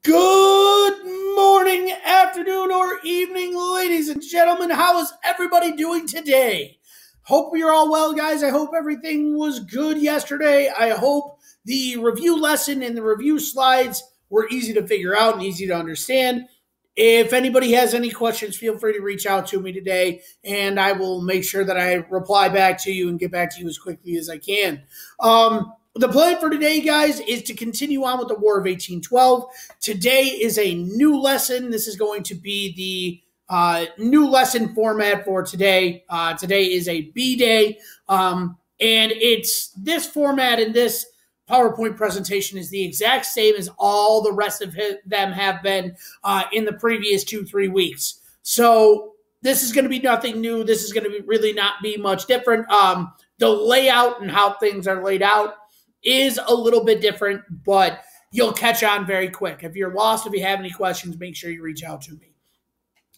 Good morning, afternoon, or evening, ladies and gentlemen. How is everybody doing today? Hope you're all well, guys. I hope everything was good yesterday. I hope the review lesson and the review slides were easy to figure out and easy to understand. If anybody has any questions, feel free to reach out to me today, and I will make sure that I reply back to you and get back to you as quickly as I can. The plan for today, guys, is to continue on with the War of 1812. Today is a new lesson. This is going to be the new lesson format for today. Today is a B day, and it's this format and this PowerPoint presentation is the exact same as all the rest of them have been in the previous 2-3 weeks. So this is going to be nothing new. This is going to really not be much different. The layout and how things are laid out is a little bit different, but you'll catch on very quick. If you're lost, if you have any questions, make sure you reach out to me.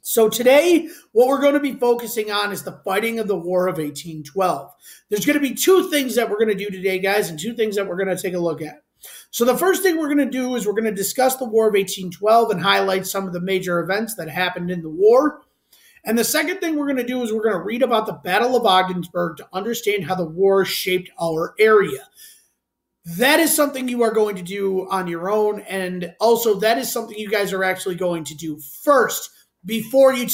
So today, what we're going to be focusing on is the fighting of the War of 1812. There's going to be two things that we're going to do today, guys, and two things that we're going to take a look at. So the first thing we're going to do is we're going to discuss the War of 1812 and highlight some of the major events that happened in the war. And the second thing we're going to do is we're going to read about the Battle of Ogdensburg to understand how the war shaped our area. That is something you are going to do on your own, and also that is something you guys are actually going to do first before you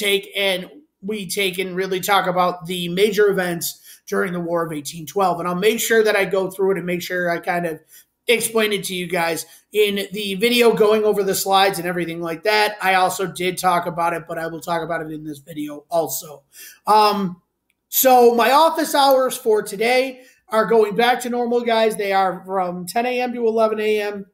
we take and really talk about the major events during the War of 1812. And I'll make sure that I go through it and make sure I kind of explain it to you guys in the video going over the slides and everything like that. I also did talk about it, but I will talk about it in this video also. So my office hours for today are going back to normal, guys. They are from 10 a.m. to 11 a.m.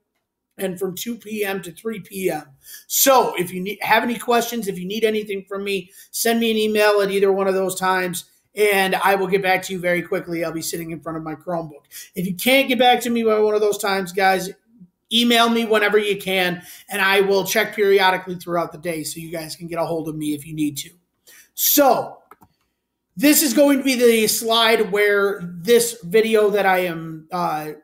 and from 2 p.m. to 3 p.m. So if you have any questions, if you need anything from me, send me an email at either one of those times, and I will get back to you very quickly. I'll be sitting in front of my Chromebook. If you can't get back to me by one of those times, guys, email me whenever you can, and I will check periodically throughout the day so you guys can get a hold of me if you need to. So this is going to be the slide where this video that I am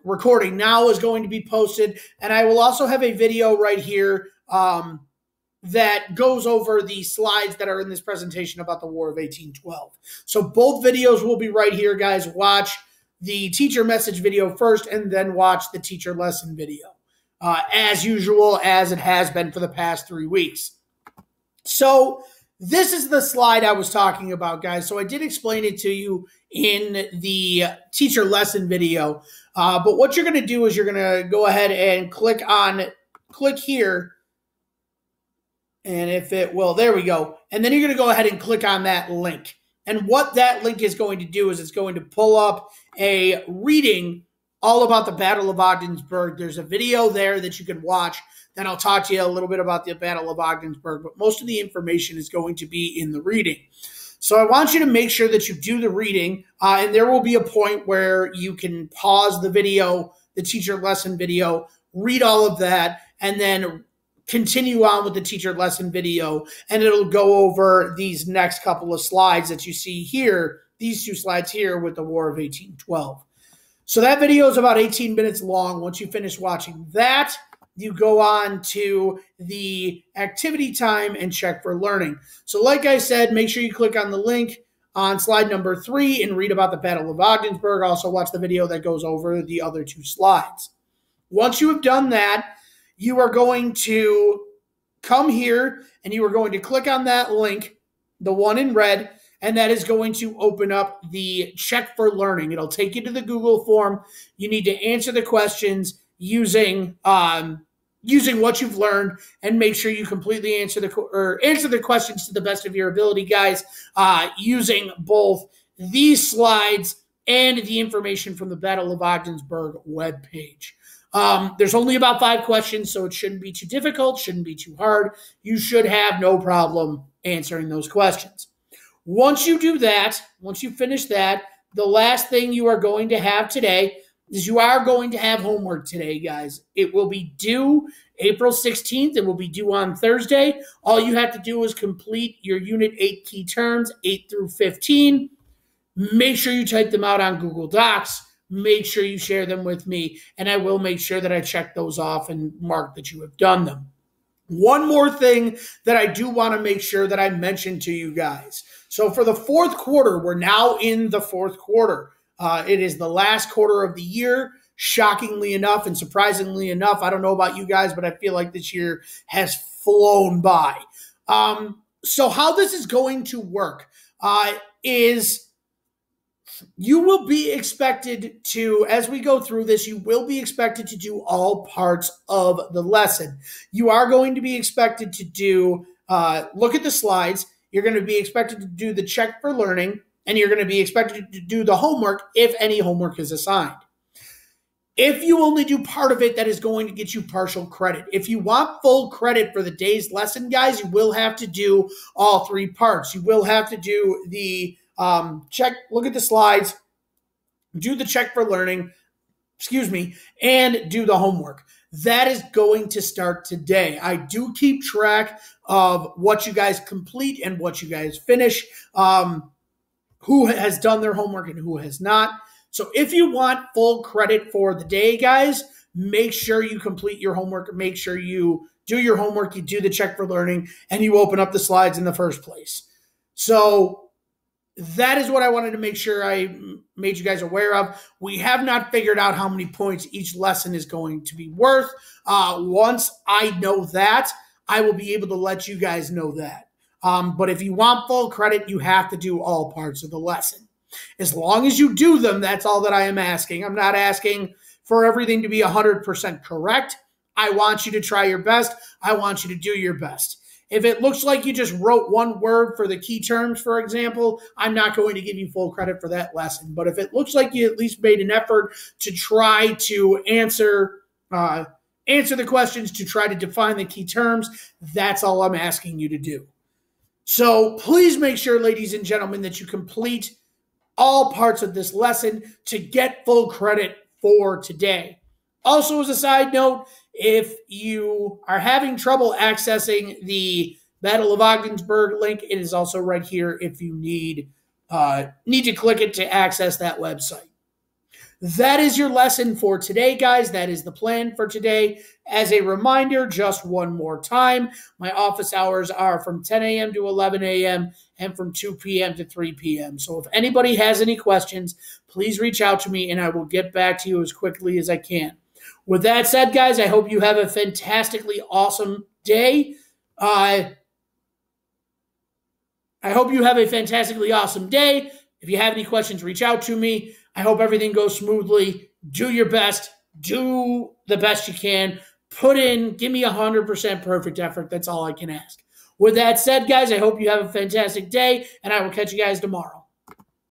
recording now is going to be posted. And I will also have a video right here that goes over the slides that are in this presentation about the War of 1812. So both videos will be right here, guys. Watch the teacher message video first and then watch the teacher lesson video, as usual, as it has been for the past 3 weeks. So this is the slide I was talking about, guys. So I did explain it to you in the teacher lesson video. But what you're going to do is you're going to go ahead and click here. And if it will, there we go. And then you're going to go ahead and click on that link. And what that link is going to do is it's going to pull up a reading all about the Battle of Ogdensburg. There's a video there that you can watch. Then I'll talk to you a little bit about the Battle of Ogdensburg, but most of the information is going to be in the reading. So I want you to make sure that you do the reading, and there will be a point where you can pause the video, the teacher lesson video, read all of that, and then continue on with the teacher lesson video, and it'll go over these next couple of slides that you see here, these two slides here with the War of 1812. So that video is about 18 minutes long. Once you finish watching that, you go on to the activity time and check for learning. So like I said, make sure you click on the link on slide number 3 and read about the Battle of Ogdensburg. Also watch the video that goes over the other 2 slides. Once you have done that, you are going to come here and you are going to click on that link, the one in red, and that is going to open up the check for learning. It'll take you to the Google form. You need to answer the questions using what you've learned, and make sure you completely answer the questions to the best of your ability, guys, using both these slides and the information from the Battle of Ogdensburg webpage. There's only about 5 questions, so it shouldn't be too difficult, shouldn't be too hard. You should have no problem answering those questions. Once you do that, once you finish that, the last thing you are going to have today is you are going to have homework today, guys. It will be due April 16th. It will be due on Thursday. All you have to do is complete your Unit 8 key terms, 8 through 15. Make sure you type them out on Google Docs. Make sure you share them with me, and I will make sure that I check those off and mark that you have done them. One more thing that I do want to make sure that I mention to you guys. So for the fourth quarter, we're now in the fourth quarter. It is the last quarter of the year. Shockingly enough and surprisingly enough, I don't know about you guys, but I feel like this year has flown by. So how this is going to work is you will be expected to, as we go through this, you will be expected to do all parts of the lesson. You are going to be expected to do, look at the slides. You're going to be expected to do the check for learning, and you're going to be expected to do the homework if any homework is assigned. If you only do part of it, that is going to get you partial credit. If you want full credit for the day's lesson, guys, you will have to do all three parts. You will have to do the check, look at the slides, do the check for learning, and do the homework. That is going to start today. I do keep track of what you guys complete and what you guys finish, who has done their homework and who has not. So if you want full credit for the day, guys, make sure you complete your homework. Make sure you do your homework, you do the check for learning, and you open up the slides in the first place. So that is what I wanted to make sure I made you guys aware of. We have not figured out how many points each lesson is going to be worth. Once I know that, I will be able to let you guys know that. But if you want full credit, you have to do all parts of the lesson. As long as you do them, that's all that I am asking. I'm not asking for everything to be 100% correct. I want you to try your best. I want you to do your best. If it looks like you just wrote one word for the key terms, for example, I'm not going to give you full credit for that lesson. But if it looks like you at least made an effort to try to answer the questions, to try to define the key terms, that's all I'm asking you to do. So please make sure, ladies and gentlemen, that you complete all parts of this lesson to get full credit for today. Also, as a side note, if you are having trouble accessing the Battle of Ogdensburg link, it is also right here if you need to click it to access that website. That is your lesson for today, guys. That is the plan for today. As a reminder, just one more time, my office hours are from 10 a.m. to 11 a.m. and from 2 p.m. to 3 p.m. So if anybody has any questions, please reach out to me and I will get back to you as quickly as I can. With that said, guys, I hope you have a fantastically awesome day. I hope you have a fantastically awesome day. If you have any questions, reach out to me. I hope everything goes smoothly. Do your best. Do the best you can. Give me 100% perfect effort. That's all I can ask. With that said, guys, I hope you have a fantastic day, and I will catch you guys tomorrow.